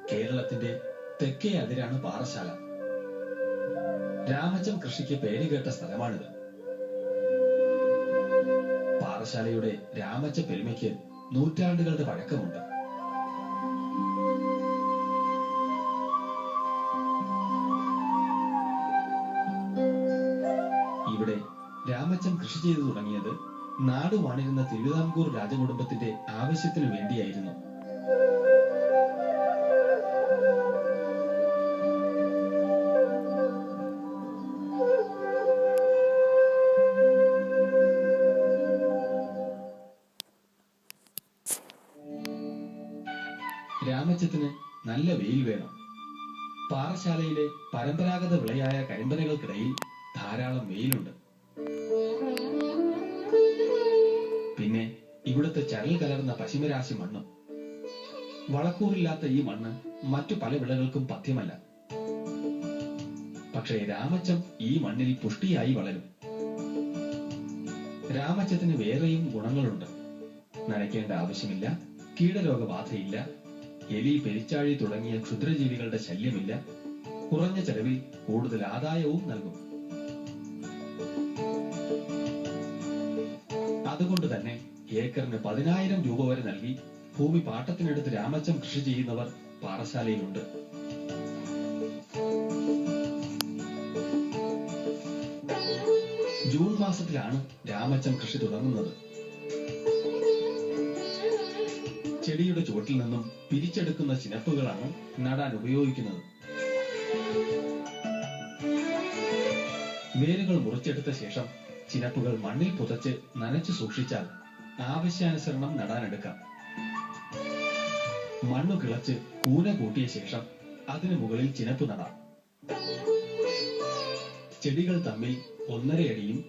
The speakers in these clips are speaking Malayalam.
കേരളത്തിന്റെ തെക്കേ അതിരാണ് പാറശാല. രാമച്ചം കൃഷിക്ക് പേരുകേട്ട സ്ഥലമാണിത്. പാറശാലയുടെ രാമച്ച പെരുമയ്ക്ക് നൂറ്റാണ്ടുകളുടെ പഴക്കമുണ്ട്. ഇവിടെ രാമച്ചം കൃഷി ചെയ്തു തുടങ്ങിയത് നാട് വാണിരുന്ന തിരുവിതാംകൂർ രാജകുടുംബത്തിന്റെ ആവശ്യത്തിനു വേണ്ടിയായിരുന്നു. രാമച്ചത്തിന് നല്ല വെയിൽ വേണം. പാറശാലയിലെ പരമ്പരാഗത വിളയായ കരിമ്പനകൾക്കിടയിൽ ധാരാളം വെയിലുണ്ട്. പിന്നെ ഇവിടുത്തെ ചരൽ കലർന്ന പശിമരാശി മണ്ണും. വളക്കൂറില്ലാത്ത ഈ മണ്ണ് മറ്റു പല വിളകൾക്കും പഥ്യമല്ല. പക്ഷേ രാമച്ചം ഈ മണ്ണിൽ പുഷ്ടിയായി വളരും. രാമച്ചത്തിന് വേറെയും ഗുണങ്ങളുണ്ട്. നനയ്ക്കേണ്ട ആവശ്യമില്ല, കീടരോഗബാധയില്ല, എലി, പെരിച്ചാഴി തുടങ്ങിയ ക്ഷുദ്രജീവികളുടെ ശല്യമില്ല, കുറഞ്ഞ ചെലവിൽ കൂടുതൽ ആദായവും നൽകും. അതുകൊണ്ട് തന്നെ ഏക്കറിന് 10,000 രൂപ വരെ നൽകി ഭൂമി പാട്ടത്തിനെടുത്ത് രാമച്ചം കൃഷി ചെയ്യുന്നവർ പാറശാലയിലുണ്ട്. ജൂൺ മാസത്തിലാണ് രാമച്ചം കൃഷി തുടങ്ങുന്നത്. ചെടിയുടെ ചുവട്ടിൽ നിന്നും പിരിച്ചെടുക്കുന്ന ചിനപ്പുകളാണ് നടാൻ ഉപയോഗിക്കുന്നത്. വേരുകൾ മുറിച്ചെടുത്ത ശേഷം ചിനപ്പുകൾ മണ്ണിൽ പുതച്ച് നനച്ചു സൂക്ഷിച്ചാൽ ആവശ്യാനുസരണം നടാനെടുക്കാം. മണ്ണു കിളച്ച് കൂന കൂട്ടിയ ശേഷം അതിനു മുകളിൽ ചിനപ്പ് നടാം. ചെടികൾ തമ്മിൽ 1.5 അടിയും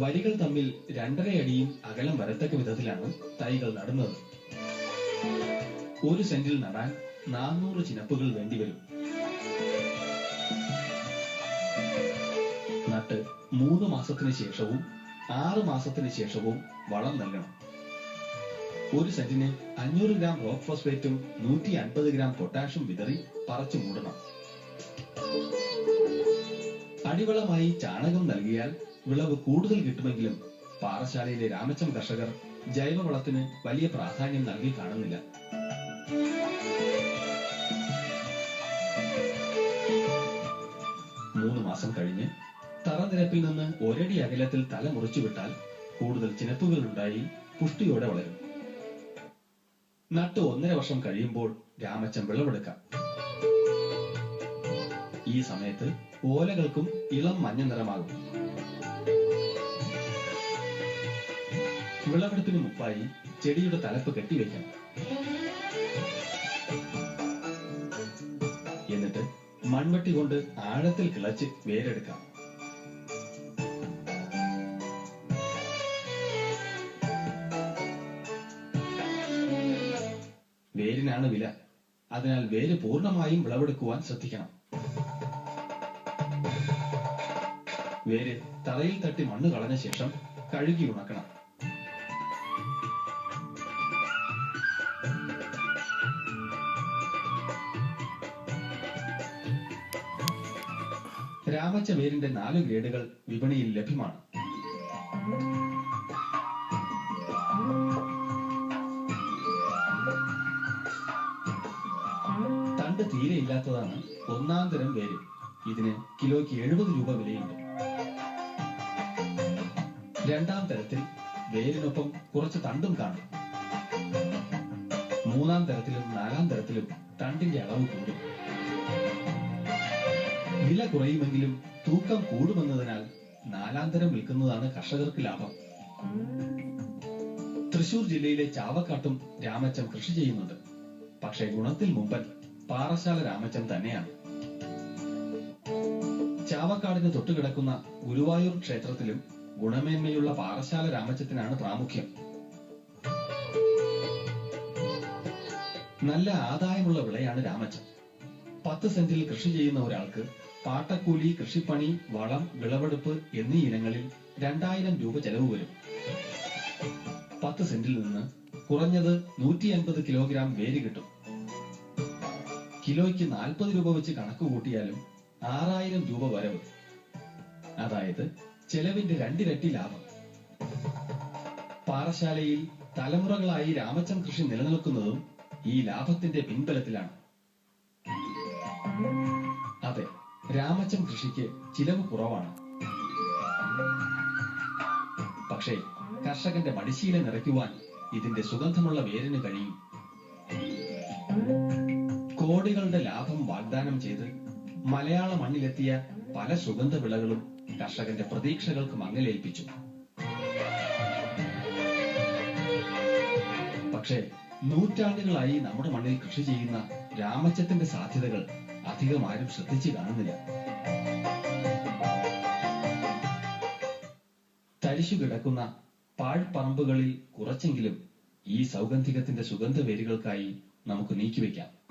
വരികൾ തമ്മിൽ 2.5 അടിയും അകലം വരത്തക്ക വിധത്തിലാണ് തൈകൾ നടുന്നത്. 1 സെന്റിൽ നടാൻ 400 ചിനപ്പുകൾ വേണ്ടിവരും. നട്ട് 3 മാസത്തിന് ശേഷവും 6 മാസത്തിന് ശേഷവും വളം നൽകണം. 1 സെന്റിന് 500 ഗ്രാം റോക്ക് ഫോസ്ഫേറ്റും 150 ഗ്രാം പൊട്ടാഷ്യം വിതറി പറിച്ചു മൂടണം. അടിവളമായി ചാണകം നൽകിയാൽ വിളവ് കൂടുതൽ കിട്ടുമെങ്കിലും പാറശാലയിലെ രാമച്ചം കർഷകർ ജൈവവളത്തിന് വലിയ പ്രാധാന്യം നൽകി കാണുന്നില്ല. മൂന്ന് മാസം കഴിഞ്ഞ് തറനിരപ്പിൽ നിന്ന് 1 അടി അകലത്തിൽ തല മുറിച്ചുവിട്ടാൽ കൂടുതൽ ചിനപ്പുകൾ ഉണ്ടായി പുഷ്ടിയോടെ വളരും. നട്ട് 1.5 വർഷം കഴിയുമ്പോൾ രാമച്ചം വിളവെടുക്കാം. ഈ സമയത്ത് ഓലകൾക്കും ഇളം മഞ്ഞ നിറമാകും. വിളവെടുപ്പിന് മുമ്പായി ചെടിയുടെ തലപ്പ് കെട്ടിവെക്കണം. എന്നിട്ട് മൺവെട്ടി കൊണ്ട് ആഴത്തിൽ കിളച്ച് വേരെടുക്കാം. വേരിനാണ് വില. അതിനാൽ വേര് പൂർണ്ണമായും വിളവെടുക്കുവാൻ ശ്രദ്ധിക്കണം. വേര് തറയിൽ തട്ടി മണ്ണ് കളഞ്ഞ ശേഷം കഴുകി ഉണക്കണം. രാമച്ച വേരിന്റെ 4 ഗ്രേഡുകൾ വിപണിയിൽ ലഭ്യമാണ്. തണ്ട് തീരെ ഇല്ലാത്തതാണ് 1-ാം തരം വേര്. ഇതിന് കിലോയ്ക്ക് 70 രൂപ വിലയുണ്ട്. 2-ാം തരത്തിൽ വേരിനൊപ്പം കുറച്ച് തണ്ടും കാണും. 3-ാം തരത്തിലും 4-ാം തരത്തിലും തണ്ടിന്റെ അളവ് കൂടും. വില കുറയുമെങ്കിലും തൂക്കം കൂടുമെന്നതിനാൽ 4-ാം തരം വിൽക്കുന്നതാണ് കർഷകർക്ക് ലാഭം. തൃശൂർ ജില്ലയിലെ ചാവക്കാട്ടും രാമച്ചം കൃഷി ചെയ്യുന്നുണ്ട്. പക്ഷേ ഗുണത്തിൽ മുമ്പൻ പാറശാല രാമച്ചം തന്നെയാണ്. ചാവക്കാടിന് തൊട്ടുകിടക്കുന്ന ഗുരുവായൂർ ക്ഷേത്രത്തിലും ഗുണമേന്മയുള്ള പാറശാല രാമച്ചത്തിനാണ് പ്രാമുഖ്യം. നല്ല ആദായമുള്ള വിളയാണ് രാമച്ചം. 10 സെന്റിൽ കൃഷി ചെയ്യുന്ന ഒരാൾക്ക് പാട്ടക്കൂലി, കൃഷിപ്പണി, വളം, വിളവെടുപ്പ് എന്നീ ഇനങ്ങളിൽ 2000 രൂപ ചെലവ് വരും. 10 സെന്റിൽ നിന്ന് കുറഞ്ഞത് 150 കിലോഗ്രാം വേര് കിട്ടും. കിലോയ്ക്ക് 40 രൂപ വെച്ച് കണക്ക് കൂട്ടിയാലും 6000 രൂപ വരവ്. അതായത് ചെലവിന്റെ രണ്ടിരട്ടി ലാഭം. പാറശാലയിൽ തലമുറകളായി രാമച്ചം കൃഷി നിലനിൽക്കുന്നതും ഈ ലാഭത്തിന്റെ പിൻബലത്തിലാണ്. അതെ, രാമച്ചം കൃഷിക്ക് ചിലവ് കുറവാണ്. പക്ഷേ കർഷകന്റെ മടിശീല നിറയ്ക്കുവാൻ ഇതിന്റെ സുഗന്ധമുള്ള വേരിന് കഴിയും. കോടികളുടെ ലാഭം വാഗ്ദാനം ചെയ്ത് മലയാള മണ്ണിലെത്തിയ പല സുഗന്ധ വിളകളും കർഷകന്റെ പ്രതീക്ഷകൾക്ക് മങ്ങലേൽപ്പിച്ചു. പക്ഷേ നൂറ്റാണ്ടുകളായി നമ്മുടെ മണ്ണിൽ കൃഷി ചെയ്യുന്ന രാമച്ചത്തിന്റെ സാധ്യതകൾ അധികം ആരും ശ്രദ്ധിച്ചു കാണുന്നില്ല. തരിശു കിടക്കുന്ന പാഴ്പറമ്പുകളിൽ കുറച്ചെങ്കിലും ഈ സൗഗന്ധികത്തിന്റെ സുഗന്ധ വേരുകൾക്കായി നമുക്ക് നീക്കിവെക്കാം.